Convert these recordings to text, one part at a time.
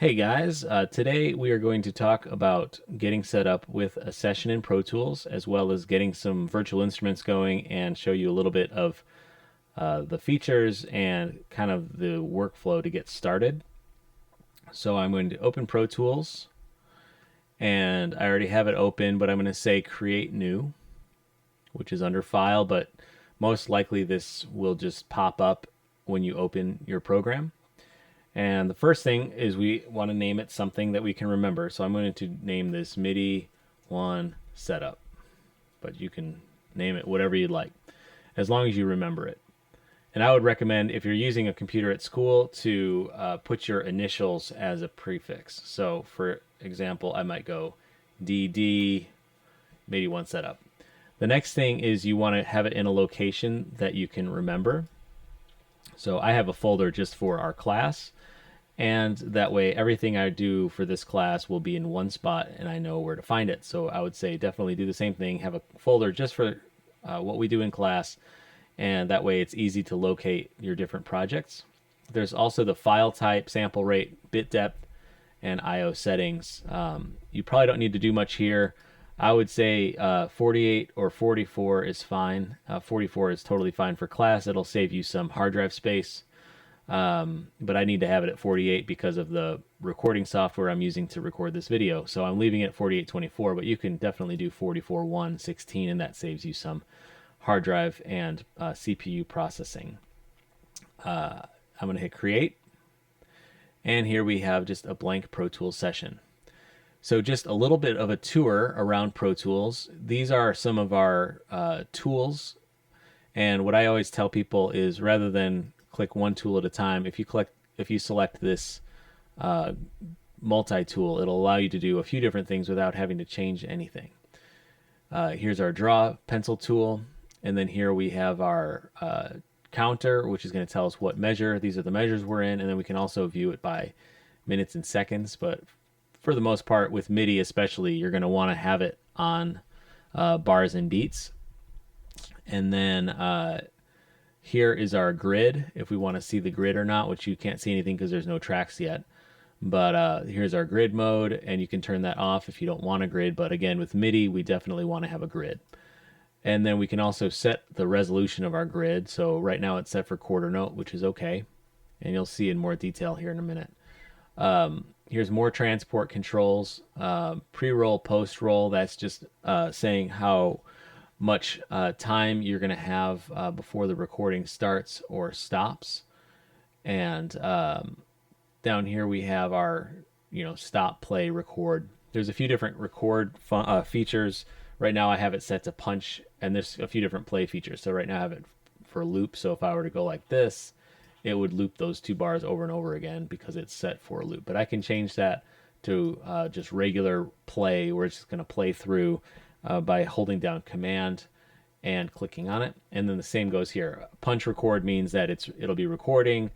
Hey guys, today we are going to talk about getting set up with a session in Pro Tools, as well as getting some virtual instruments going and show you a little bit of the features and kind of the workflow to get started. So I'm going to open Pro Tools, and I already have it open, but I'm going to say Create New, which is under File, but most likely this will just pop up when you open your program. And the first thing is we want to name it something that we can remember. So I'm going to name this MIDI 1 setup, but you can name it whatever you'd like, as long as you remember it. And I would recommend, if you're using a computer at school, to put your initials as a prefix. So for example, I might go DD MIDI 1 setup. The next thing is you want to have it in a location that you can remember. So I have a folder just for our class, and that way everything I do for this class will be in one spot and I know where to find it. So I would say definitely do the same thing, have a folder just for what we do in class, and that way it's easy to locate your different projects. There's also the file type, sample rate, bit depth, and IO settings. You probably don't need to do much here. I would say 48 or 44 is fine. 44 is totally fine for class. It'll save you some hard drive space. But I need to have it at 48 because of the recording software I'm using to record this video. So I'm leaving it at 4824, but you can definitely do 44.116, and that saves you some hard drive and CPU processing. I'm going to hit create, and here we have just a blank Pro Tools session. So just a little bit of a tour around Pro Tools. These are some of our tools, and what I always tell people is, rather than click one tool at a time, if you select this multi-tool, it'll allow you to do a few different things without having to change anything. Here's our draw pencil tool, and then here we have our counter, which is going to tell us what measure. These are the measures we're in, and then we can also view it by minutes and seconds. But for the most part, with MIDI especially, you're going to want to have it on bars and beats. And then here is our grid, if we want to see the grid or not, which you can't see anything because there's no tracks yet. But here's our grid mode, and you can turn that off if you don't want a grid. But again, with MIDI, we definitely want to have a grid. And then we can also set the resolution of our grid. So right now it's set for quarter note, which is okay. And you'll see in more detail here in a minute. Here's more transport controls. Pre-roll, post-roll, that's just saying how much time you're going to have before the recording starts or stops. And down here we have our, stop, play, record. There's a few different record features. Right now I have it set to punch, and there's a few different play features. So right now I have it for loop. So if I were to go like this, it would loop those two bars over and over again because it's set for a loop. But I can change that to just regular play, where it's just going to play through by holding down Command and clicking on it. And then the same goes here. Punch record means that it'll be recording,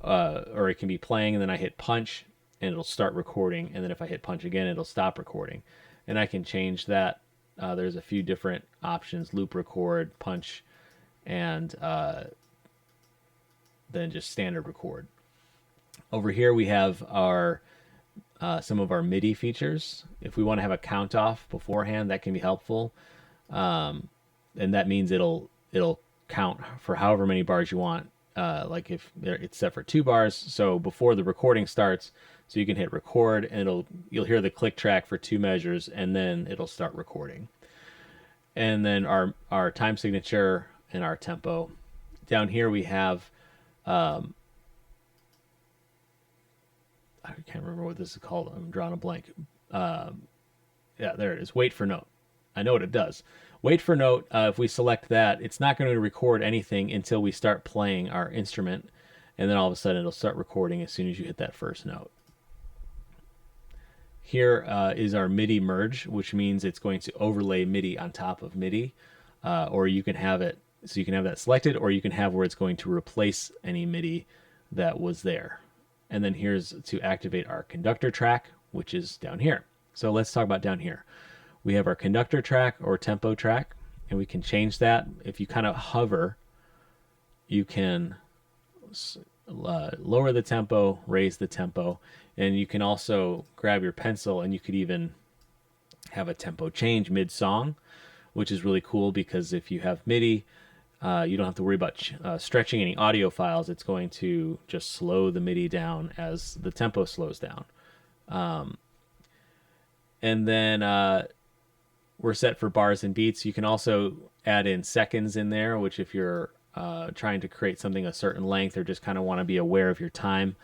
or it can be playing, and then I hit punch and it'll start recording. And then if I hit punch again, it'll stop recording. And I can change that. There's a few different options: loop, record, punch, and then just standard record. Over here we have our some of our MIDI features. If we want to have a count off beforehand, that can be helpful, and that means it'll count for however many bars you want. Like if it's set for 2 bars, so before the recording starts, so you can hit record, and you'll hear the click track for 2 measures, and then it'll start recording. And then our time signature and our tempo. Down here we have I can't remember what this is called. I'm drawing a blank. Yeah, there it is. Wait for note. I know what it does. Wait for note. If we select that, it's not going to record anything until we start playing our instrument, and then all of a sudden it'll start recording as soon as you hit that first note. Here is our MIDI merge, which means it's going to overlay MIDI on top of MIDI, or you can have it so you can have that selected, or you can have where it's going to replace any MIDI that was there. And then here's to activate our conductor track, which is down here. So let's talk about down here. We have our conductor track or tempo track, and we can change that. If you kind of hover, you can lower the tempo, raise the tempo, and you can also grab your pencil and you could even have a tempo change mid-song, which is really cool because if you have MIDI, you don't have to worry about stretching any audio files. It's going to just slow the MIDI down as the tempo slows down. And then we're set for bars and beats. You can also add in seconds in there, which if you're trying to create something a certain length or just kind of want to be aware of your time,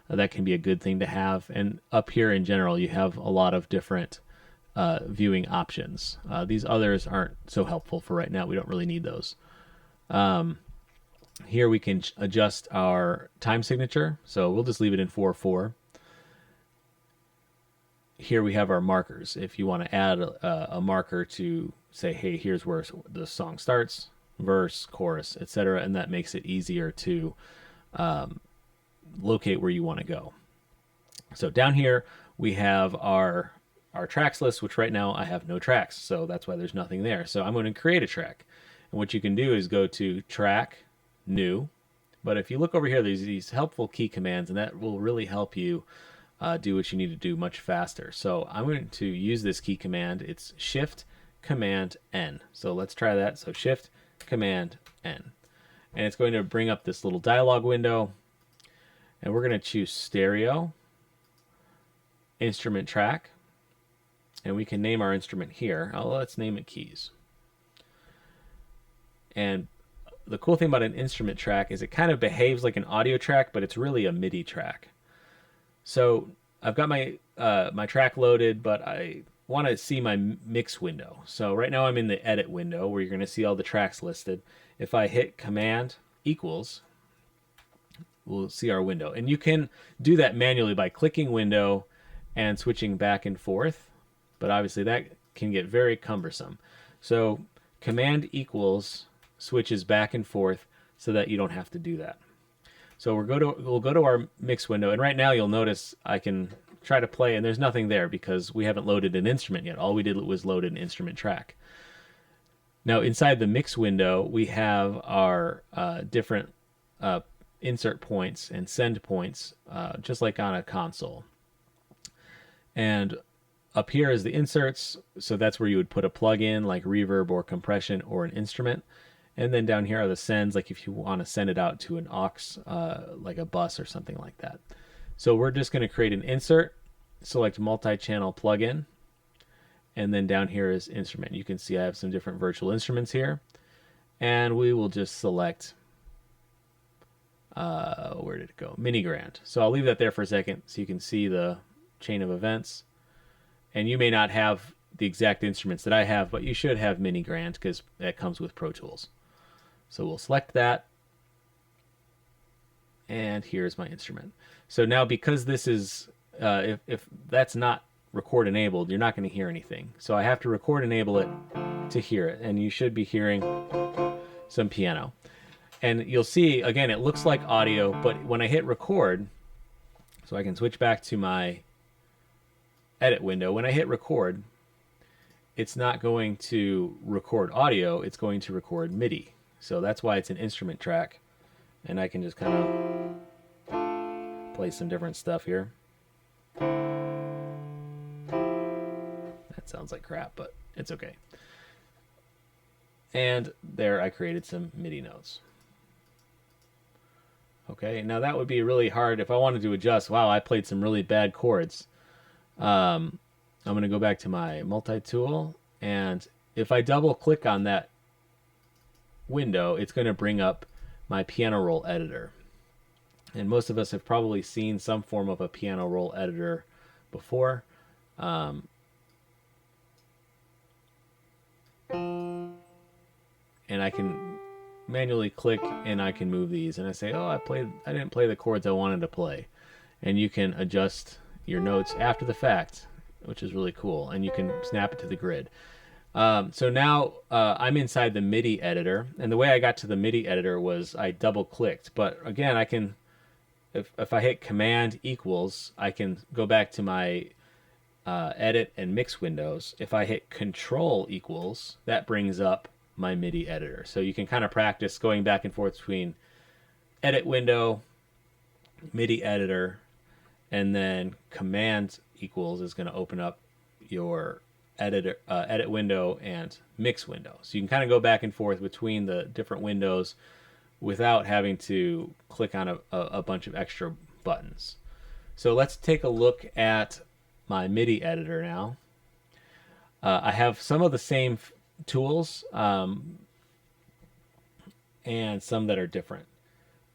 that can be a good thing to have. And up here in general, you have a lot of different viewing options. These others aren't so helpful for right now. We don't really need those. Here we can adjust our time signature. So we'll just leave it in 4/4. Here we have our markers. If you want to add a marker to say, hey, here's where the song starts, verse, chorus, etc., and that makes it easier to locate where you want to go. So down here we have our tracks list, which right now I have no tracks, so that's why there's nothing there. So I'm going to create a track. And what you can do is go to track, new. But if you look over here, there's these helpful key commands, and that will really help you do what you need to do much faster. So I'm going to use this key command. It's Shift Command N. So let's try that. So Shift Command N. And it's going to bring up this little dialog window. And we're going to choose stereo, instrument track. And we can name our instrument here. Oh, let's name it keys. And the cool thing about an instrument track is it kind of behaves like an audio track, but it's really a MIDI track. So I've got my my track loaded, but I want to see my mix window. So right now I'm in the edit window where you're going to see all the tracks listed. If I hit Command equals, we'll see our window. And you can do that manually by clicking window and switching back and forth, but obviously that can get very cumbersome. So Command equals switches back and forth so that you don't have to do that. So we'll go to our mix window, and right now you'll notice I can try to play, and there's nothing there because we haven't loaded an instrument yet. All we did was load an instrument track. Now inside the mix window, we have our different insert points and send points, just like on a console. And up here is the inserts, so that's where you would put a plug-in like reverb or compression or an instrument. And then down here are the sends, like if you want to send it out to an aux, like a bus or something like that. So we're just going to create an insert, select multi-channel plugin, and then down here is instrument. You can see I have some different virtual instruments here. And we will just select, where did it go? Mini Grand. So I'll leave that there for a second so you can see the chain of events. And you may not have the exact instruments that I have, but you should have Mini Grand because that comes with Pro Tools. So we'll select that, and here's my instrument. So now because this is, if that's not record enabled, you're not going to hear anything. So I have to record enable it to hear it, and you should be hearing some piano. And you'll see, again, it looks like audio, but when I hit record, so I can switch back to my edit window, when I hit record, it's not going to record audio, it's going to record MIDI. So that's why it's an instrument track. And I can just kind of play some different stuff here. That sounds like crap, but it's okay. And there I created some MIDI notes. Okay, now that would be really hard if I wanted to adjust. Wow, I played some really bad chords. I'm going to go back to my multi-tool, and if I double click on that window, it's going to bring up my piano roll editor. And most of us have probably seen some form of a piano roll editor before. And I can manually click and I can move these, and I say, oh, I didn't play the chords I wanted to play. And you can adjust your notes after the fact, which is really cool, and you can snap it to the grid. So now I'm inside the MIDI editor, and the way I got to the MIDI editor was I double clicked. But again, I can, if I hit Command equals, I can go back to my edit and mix windows. If I hit Control equals, that brings up my MIDI editor. So you can kind of practice going back and forth between edit window, MIDI editor, and then command equals is going to open up your edit window and mix window. So you can kind of go back and forth between the different windows without having to click on a bunch of extra buttons. So let's take a look at my MIDI editor now. I have some of the same tools and some that are different.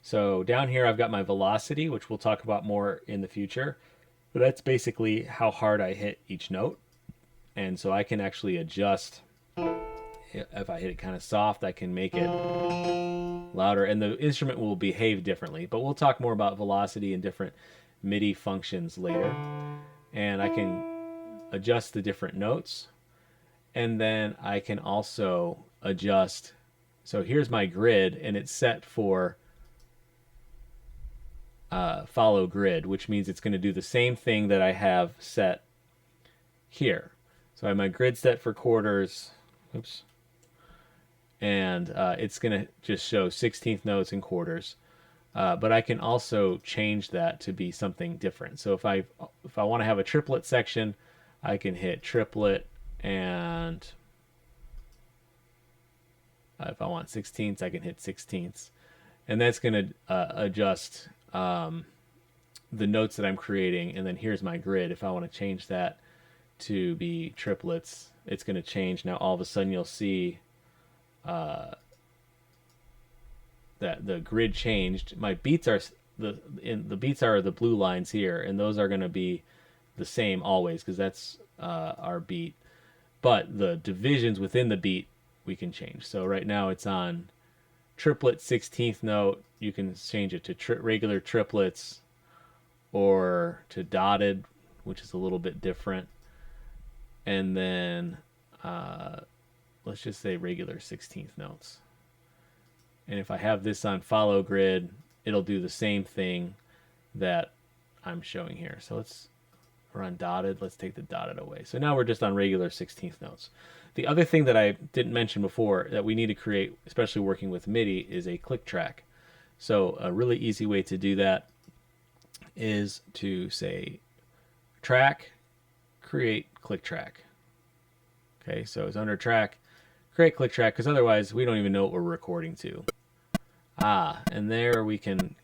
So down here I've got my velocity, which we'll talk about more in the future. But that's basically how hard I hit each note. And so I can actually adjust. If I hit it kind of soft, I can make it louder. And the instrument will behave differently. But we'll talk more about velocity and different MIDI functions later. And I can adjust the different notes. And then I can also adjust. So here's my grid, and it's set for follow grid, which means it's going to do the same thing that I have set here. So I have my grid set for quarters. Oops. And it's going to just show 16th notes and quarters. But I can also change that to be something different. So if I want to have a triplet section, I can hit triplet, and if I want 16ths, I can hit 16ths. And that's going to adjust the notes that I'm creating. And then here's my grid. If I want to change that to be triplets, it's going to change. Now all of a sudden you'll see that the grid changed. My beats are the beats are the blue lines here, and those are going to be the same always because that's our beat. But the divisions within the beat we can change. So right now it's on triplet 16th note. You can change it to regular triplets or to dotted, which is a little bit different. And then let's just say regular 16th notes. And if I have this on follow grid, it'll do the same thing that I'm showing here. So let's run dotted. Let's take the dotted away. So now we're just on regular 16th notes. The other thing that I didn't mention before that we need to create, especially working with MIDI, is a click track. So a really easy way to do that is to say track, create click track. Okay, so it's under track, create click track, because otherwise we don't even know what we're recording to. And there we can,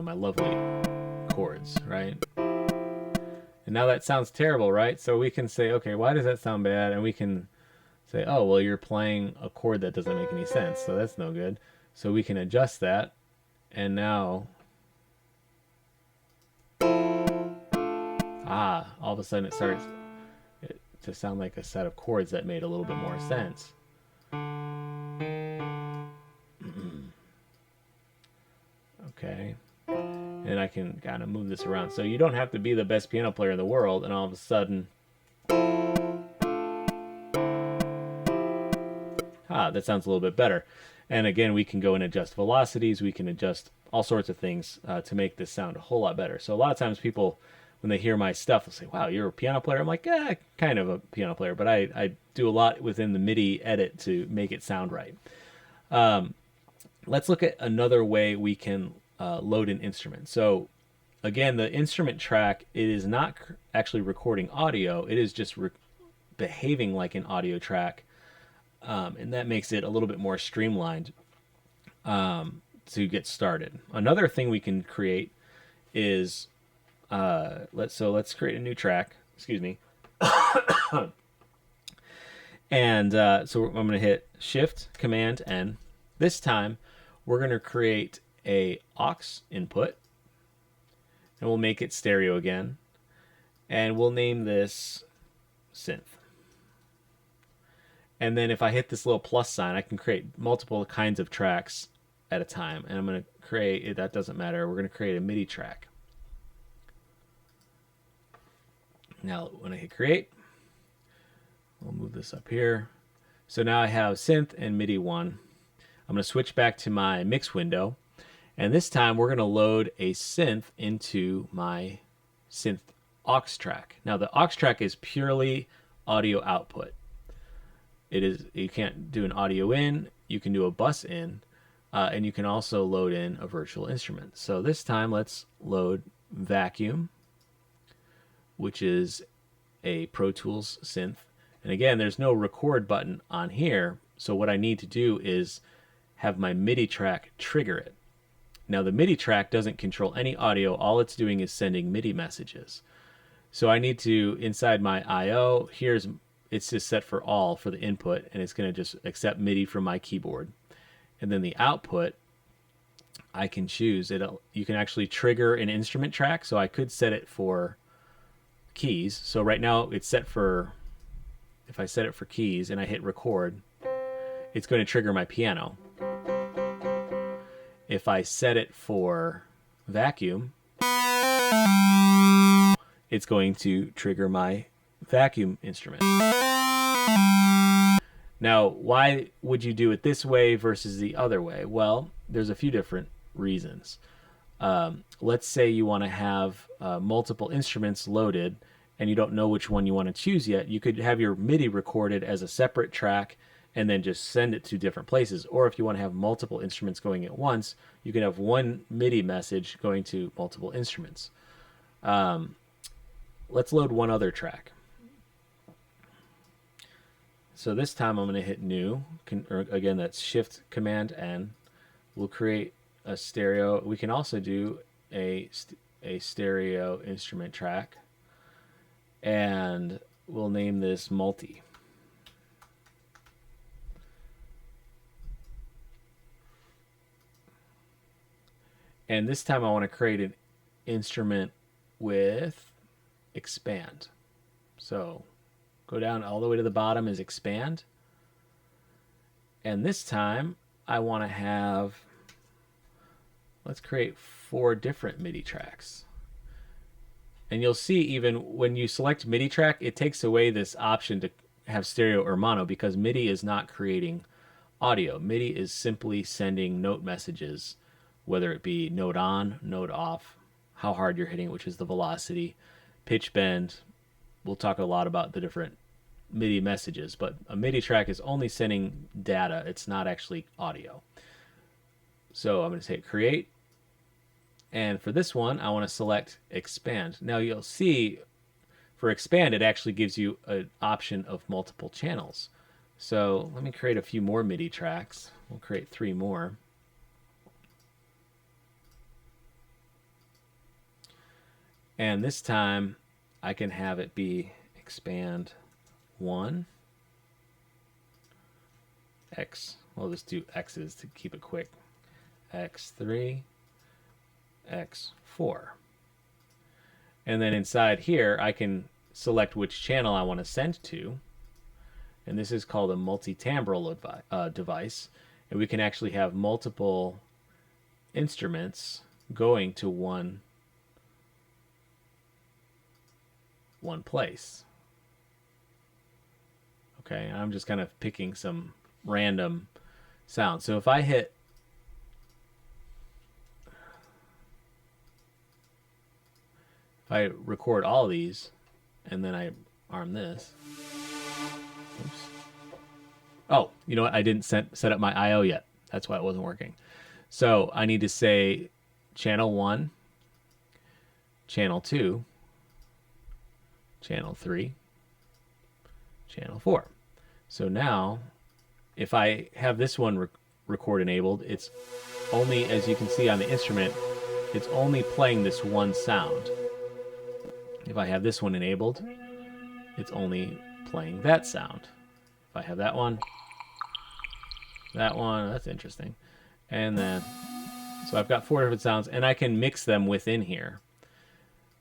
my lovely chords, right? And now that sounds terrible, right? So we can say, okay, why does that sound bad? And we can say, oh, well, you're playing a chord that doesn't make any sense, so that's no good. So we can adjust that, and now, all of a sudden it starts to sound like a set of chords that made a little bit more sense. Okay. And I can kind of move this around. So you don't have to be the best piano player in the world, and all of a sudden, that sounds a little bit better. And again, we can go and adjust velocities. We can adjust all sorts of things to make this sound a whole lot better. So a lot of times people, when they hear my stuff, will say, wow, you're a piano player? I'm like, kind of a piano player, but I do a lot within the MIDI edit to make it sound right. Let's look at another way we can load an instrument. So again, the instrument track, it is not actually recording audio. It is just behaving like an audio track. And that makes it a little bit more streamlined to get started. Another thing we can create is let's create a new track. Excuse me. And so I'm going to hit Shift Command N. This time we're going to create a aux input, and we'll make it stereo again, and we'll name this synth. And then if I hit this little plus sign, I can create multiple kinds of tracks at a time. And I'm going to create, that doesn't matter, we're going to create a MIDI track. Now when I hit create, we'll move this up here. So now I have synth and MIDI 1. I'm going to switch back to my mix window. And this time we're going to load a synth into my synth aux track. Now the aux track is purely audio output. It is, you can't do an audio in, you can do a bus in, and you can also load in a virtual instrument. So this time let's load vacuum, which is a Pro Tools synth. And again, there's no record button on here. So what I need to do is have my MIDI track trigger it. Now the MIDI track doesn't control any audio. All it's doing is sending MIDI messages. So I need to, inside my I/O, it's just set for all for the input, and it's going to just accept MIDI from my keyboard. And then the output, I can choose it. You can actually trigger an instrument track. So I could set it for keys. So right now it's set for, if I set it for keys and I hit record, it's going to trigger my piano. If I set it for vacuum, it's going to trigger my vacuum instrument. Now, why would you do it this way versus the other way? Well, there's a few different reasons. Let's say you want to have multiple instruments loaded and you don't know which one you want to choose yet. You could have your MIDI recorded as a separate track and then just send it to different places. Or if you want to have multiple instruments going at once, you can have one MIDI message going to multiple instruments. Let's load one other track. So this time I'm going to hit new. Again, that's Shift Command N. We'll create a stereo. We can also do a stereo instrument track, and we'll name this multi. And this time I want to create an instrument with expand. So go down all the way to the bottom is expand. And this time I want to have, let's create 4 different MIDI tracks. And you'll see even when you select MIDI track, it takes away this option to have stereo or mono because MIDI is not creating audio. MIDI is simply sending note messages, whether it be note on, note off, how hard you're hitting, which is the velocity, pitch bend. We'll talk a lot about the different MIDI messages, but a MIDI track is only sending data. It's not actually audio. So I'm going to say create. And for this one, I want to select expand. Now you'll see for expand, it actually gives you an option of multiple channels. So let me create a few more MIDI tracks. We'll create 3 more. And this time I can have it be expand 1, X, we'll just do X's to keep it quick, X3, X4. And then inside here I can select which channel I want to send to. And this is called a multi-timbral device. And we can actually have multiple instruments going to one place. Okay, I'm just kind of picking some random sounds. So if I hit, if I record all these and then I arm this, oops. Oh, you know what? I didn't set up my I/O yet. That's why it wasn't working. So I need to say channel 1, channel 2, channel 3, channel 4. So now, if I have this one record enabled, it's only, as you can see on the instrument, it's only playing this one sound. If I have this one enabled, it's only playing that sound. If I have that one, that's interesting. And then, so I've got 4 different sounds, and I can mix them within here.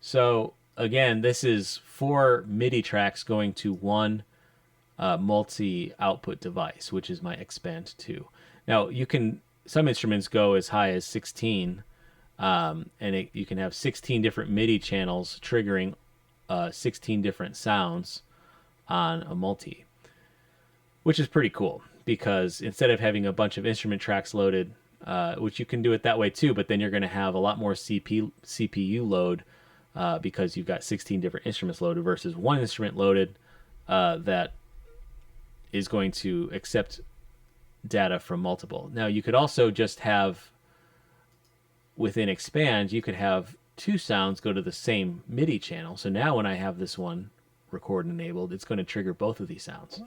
So again, this is 4 MIDI tracks going to one multi-output device, which is my Expand 2. Now, some instruments go as high as 16, and you can have 16 different MIDI channels triggering 16 different sounds on a multi, which is pretty cool because instead of having a bunch of instrument tracks loaded, which you can do it that way too, but then you're going to have a lot more CPU load because you've got 16 different instruments loaded versus one instrument loaded that is going to accept data from multiple. Now you could also just have, within expand, you could have two sounds go to the same MIDI channel. So now when I have this one record enabled, it's going to trigger both of these sounds.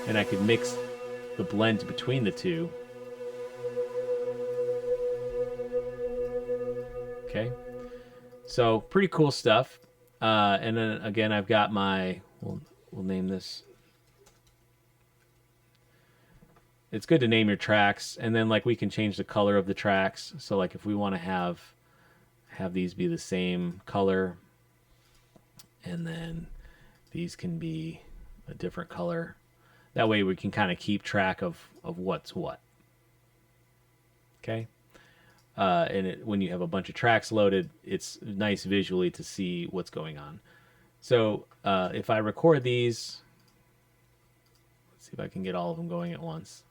And I could mix the blend between the two. Okay. So pretty cool stuff. And then again, I've got my, we'll name this. It's good to name your tracks, and then like we can change the color of the tracks. So like if we want to have these be the same color, and then these can be a different color. That way we can kind of keep track of what's what. Okay. And when you have a bunch of tracks loaded, it's nice visually to see what's going on. So if I record these, let's see if I can get all of them going at once.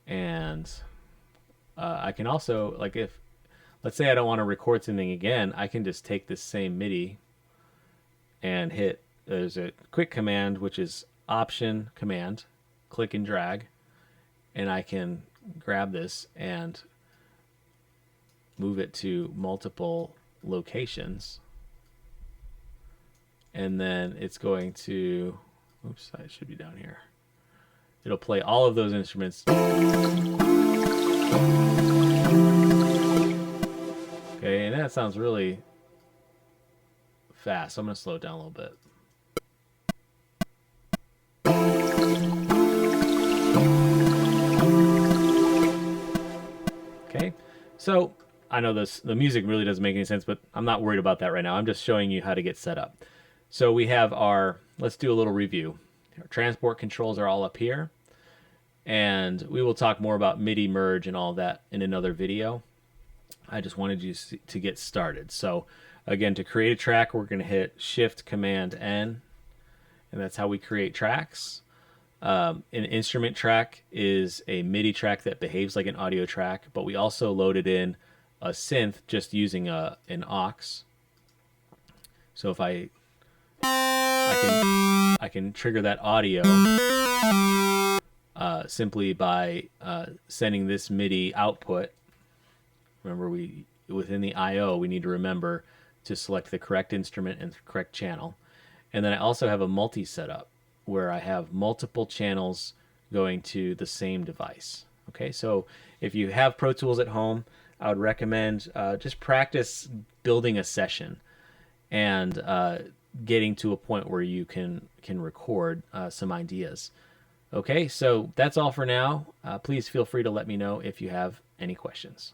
And I can also, like if, let's say I don't want to record something again, I can just take this same MIDI and hit, there's a quick command, which is Option Command, click and drag, and I can grab this and move it to multiple locations. And then it's going to, oops, I should be down here. It'll play all of those instruments. Okay, and that sounds really fast. I'm going to slow it down a little bit. Okay, so I know the music really doesn't make any sense, but I'm not worried about that right now. I'm just showing you how to get set up. So we have our, let's do a little review. Our transport controls are all up here. And we will talk more about MIDI merge and all that in another video. I just wanted you to get started. So again, to create a track, we're going to hit Shift Command N, and that's how we create tracks. An instrument track is a MIDI track that behaves like an audio track, but we also loaded in a synth just using an aux. So if I can trigger that audio simply by sending this MIDI output. Remember, within the I/O, we need to remember to select the correct instrument and the correct channel. And then I also have a multi setup where I have multiple channels going to the same device. Okay, so if you have Pro Tools at home, I would recommend just practice building a session and getting to a point where you can record some ideas. Okay, so that's all for now. Please feel free to let me know if you have any questions.